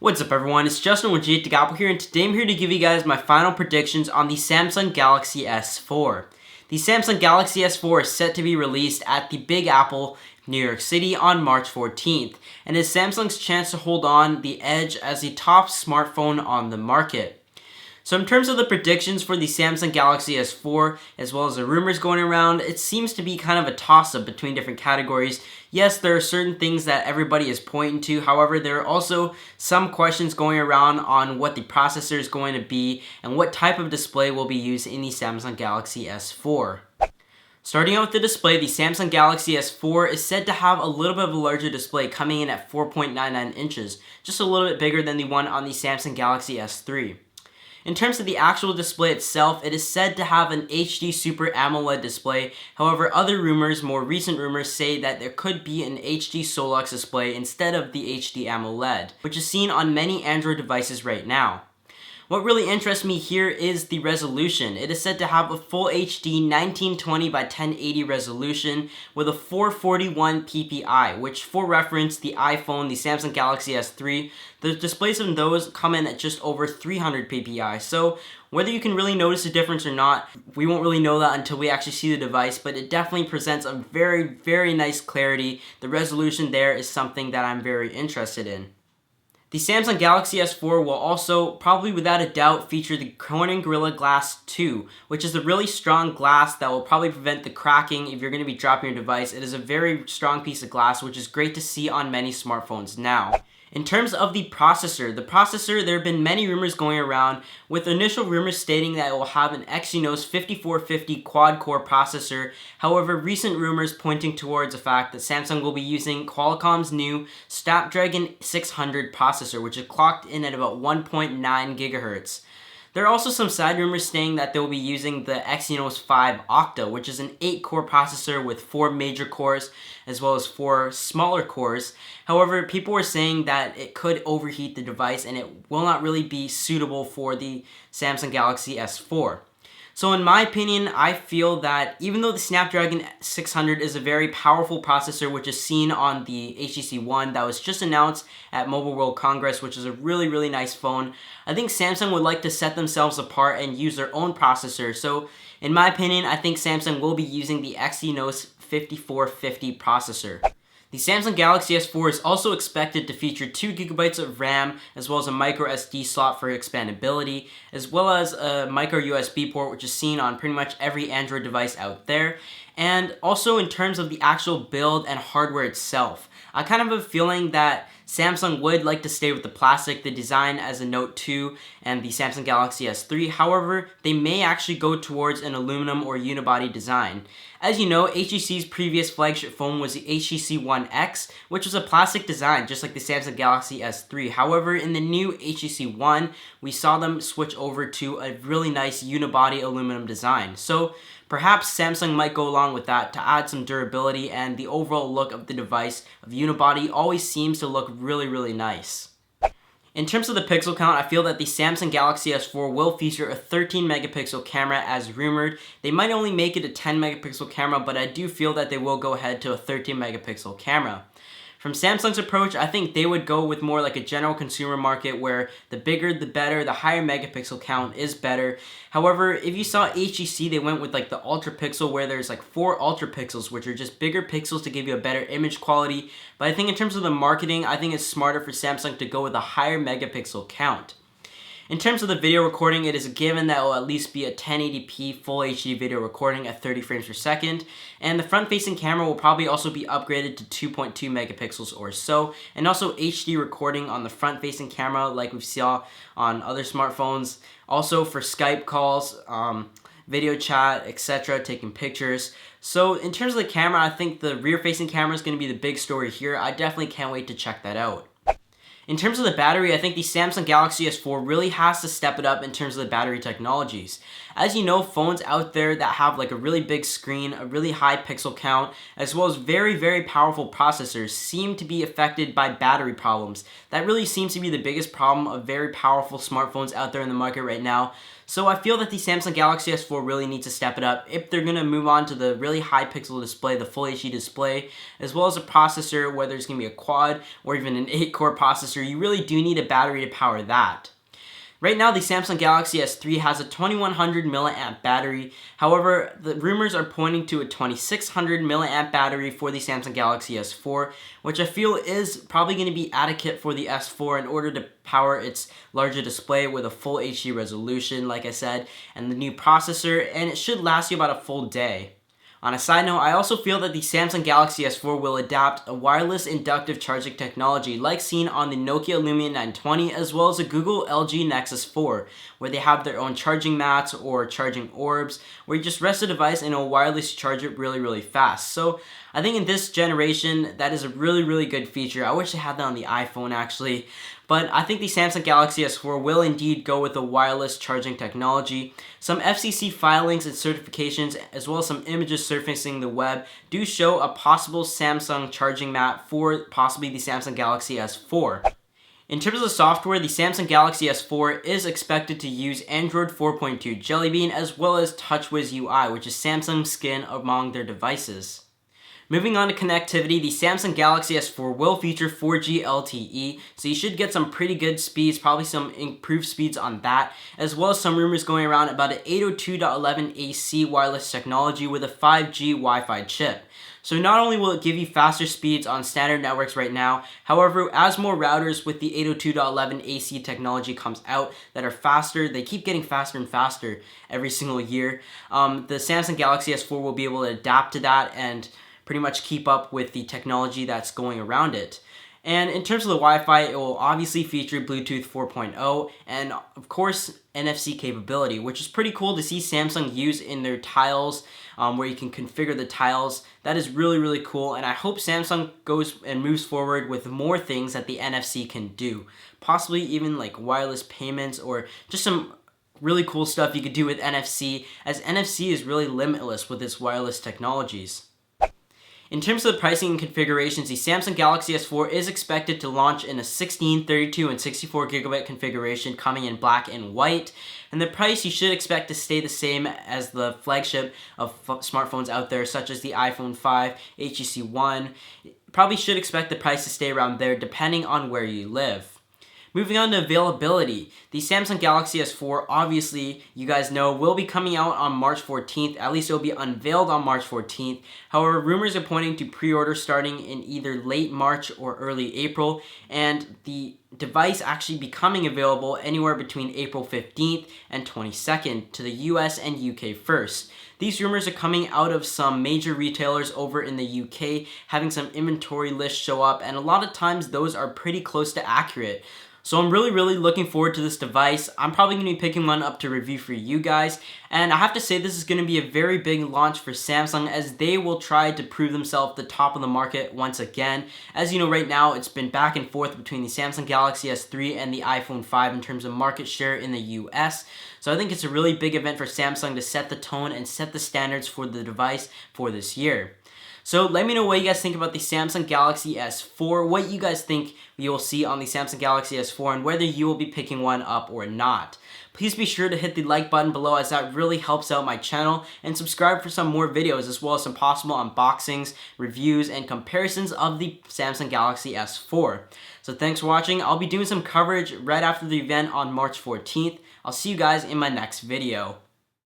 What's up everyone, it's Justin with G8 Apple here, and today I'm here to give you guys my final predictions on the Samsung Galaxy S4. The Samsung Galaxy S4 is set to be released at the Big Apple, New York City on March 14th, and is Samsung's chance to hold on the edge as the top smartphone on the market. So in terms of the predictions for the Samsung Galaxy S4, as well as the rumors going around, it seems to be kind of a toss-up between different categories. Yes, there are certain things that everybody is pointing to, however, there are also some questions going around on what the processor is going to be and what type of display will be used in the Samsung Galaxy S4. Starting out with the display, the Samsung Galaxy S4 is said to have a little bit of a larger display, coming in at 4.99 inches, just a little bit bigger than the one on the Samsung Galaxy S3. In terms of the actual display itself, it is said to have an HD Super AMOLED display. However, other rumors, more recent rumors, say that there could be an HD Solux display instead of the HD AMOLED, which is seen on many Android devices right now. What really interests me here is the resolution. It is said to have a full HD 1920 by 1080 resolution with a 441 ppi, which for reference, the iPhone, the Samsung Galaxy S3, the displays of those come in at just over 300 ppi. So whether you can really notice a difference or not, we won't really know that until we actually see the device, but it definitely presents a very, very nice clarity. The resolution there is something that I'm very interested in. The Samsung Galaxy S4 will also, probably without a doubt, feature the Corning Gorilla Glass 2, which is a really strong glass that will probably prevent the cracking if you're going to be dropping your device. It is a very strong piece of glass, which is great to see on many smartphones now. In terms of the processor, there have been many rumors going around, with initial rumors stating that it will have an Exynos 5450 quad-core processor. However, recent rumors pointing towards the fact that Samsung will be using Qualcomm's new Snapdragon 600 processor, which is clocked in at about 1.9 gigahertz. There are also some side rumors saying that they'll be using the Exynos 5 Octa, which is an 8-core processor with 4 major cores as well as 4 smaller cores. However, people are saying that it could overheat the device and it will not really be suitable for the Samsung Galaxy S4. So in my opinion, I feel that even though the Snapdragon 600 is a very powerful processor, which is seen on the HTC One that was just announced at Mobile World Congress, which is a really, really nice phone, I think Samsung would like to set themselves apart and use their own processor. So in my opinion, I think Samsung will be using the Exynos 5450 processor. The Samsung Galaxy S4 is also expected to feature 2 GB of RAM, as well as a micro SD slot for expandability, as well as a micro USB port, which is seen on pretty much every Android device out there. And also in terms of the actual build and hardware itself, I kind of have a feeling that Samsung would like to stay with the plastic, the design as a Note 2 and the Samsung Galaxy S3. However, they may actually go towards an aluminum or unibody design. As you know, HTC's previous flagship phone was the HTC One X, which was a plastic design, just like the Samsung Galaxy S3. However, in the new HTC One, we saw them switch over to a really nice unibody aluminum design. So perhaps Samsung might go along with that to add some durability, and the overall look of the device of unibody always seems to look really, really nice. In terms of the pixel count, I feel that the Samsung Galaxy S4 will feature a 13 megapixel camera as rumored. They might only make it a 10 megapixel camera, but I do feel that they will go ahead to a 13 megapixel camera. From Samsung's approach, I think they would go with more like a general consumer market where the bigger the better, the higher megapixel count is better. However, if you saw HTC, they went with like the ultra pixel where there's like 4 ultra pixels, which are just bigger pixels to give you a better image quality. But I think in terms of the marketing, I think it's smarter for Samsung to go with a higher megapixel count. In terms of the video recording, it is a given that it will at least be a 1080p Full HD video recording at 30 frames per second, and the front-facing camera will probably also be upgraded to 2.2 megapixels or so, and also HD recording on the front-facing camera like we saw on other smartphones. Also for Skype calls, video chat, etc., taking pictures. So in terms of the camera, I think the rear-facing camera is going to be the big story here. I definitely can't wait to check that out. In terms of the battery, I think the Samsung Galaxy S4 really has to step it up in terms of the battery technologies. As you know, phones out there that have like a really big screen, a really high pixel count, as well as very, very powerful processors seem to be affected by battery problems. That really seems to be the biggest problem of very powerful smartphones out there in the market right now. So I feel that the Samsung Galaxy S4 really needs to step it up if they're going to move on to the really high pixel display, the Full HD display, as well as a processor, whether it's going to be a quad or even an 8-core processor processor, you really do need a battery to power that. Right now, the Samsung Galaxy S3 has a 2100 milliamp battery. However, the rumors are pointing to a 2600 milliamp battery for the Samsung Galaxy S4, which I feel is probably going to be adequate for the S4 in order to power its larger display with a full HD resolution, like I said, and the new processor, and it should last you about a full day. On a side note, I also feel that the Samsung Galaxy S4 will adapt a wireless inductive charging technology like seen on the Nokia Lumia 920 as well as the Google LG Nexus 4, where they have their own charging mats or charging orbs, where you just rest the device and it'll wirelessly charge it really fast. So I think in this generation, that is a really good feature. I wish they had that on the iPhone actually. But I think the Samsung Galaxy S4 will indeed go with a wireless charging technology. Some FCC filings and certifications, as well as some images surfacing the web, do show a possible Samsung charging mat for possibly the Samsung Galaxy S4. In terms of the software, the Samsung Galaxy S4 is expected to use Android 4.2 Jelly Bean as well as TouchWiz UI, which is Samsung's skin among their devices. Moving on to connectivity, the Samsung Galaxy S4 will feature 4G LTE, so you should get some pretty good speeds, probably some improved speeds on that, as well as some rumors going around about an 802.11ac wireless technology with a 5G Wi-Fi chip. So not only will it give you faster speeds on standard networks right now, however, as more routers with the 802.11ac technology comes out that are faster, they keep getting faster and faster every single year, the Samsung Galaxy S4 will be able to adapt to that and pretty much keep up with the technology that's going around it. And in terms of the Wi-Fi, it will obviously feature Bluetooth 4.0 and of course NFC capability, which is pretty cool to see Samsung use in their tiles, where you can configure the tiles. That is really cool, and I hope Samsung goes and moves forward with more things that the NFC can do. Possibly even like wireless payments or just some really cool stuff you could do with NFC, as NFC is really limitless with its wireless technologies. In terms of the pricing and configurations, the Samsung Galaxy S4 is expected to launch in a 16, 32, and 64 gigabit configuration coming in black and white. And the price you should expect to stay the same as the flagship of smartphones out there, such as the iPhone 5, HTC One. Probably should expect the price to stay around there depending on where you live. Moving on to availability, the Samsung Galaxy S4, obviously, you guys know, will be coming out on March 14th. At least it will be unveiled on March 14th. However, rumors are pointing to pre-order starting in either late March or early April, and the device actually becoming available anywhere between April 15th and 22nd to the US and UK first. These rumors are coming out of some major retailers over in the UK having some inventory lists show up, and a lot of times those are pretty close to accurate. So I'm really looking forward to this device. I'm probably going to be picking one up to review for you guys. And I have to say this is going to be a very big launch for Samsung, as they will try to prove themselves the top of the market once again. As you know, right now it's been back and forth between the Samsung Galaxy S3 and the iPhone 5 in terms of market share in the US. So I think it's a really big event for Samsung to set the tone and set the standards for the device for this year. So let me know what you guys think about the Samsung Galaxy S4, what you guys think you will see on the Samsung Galaxy S4, and whether you will be picking one up or not. Please be sure to hit the like button below, as that really helps out my channel, and subscribe for some more videos as well as some possible unboxings, reviews, and comparisons of the Samsung Galaxy S4. So thanks for watching. I'll be doing some coverage right after the event on March 14th. I'll see you guys in my next video.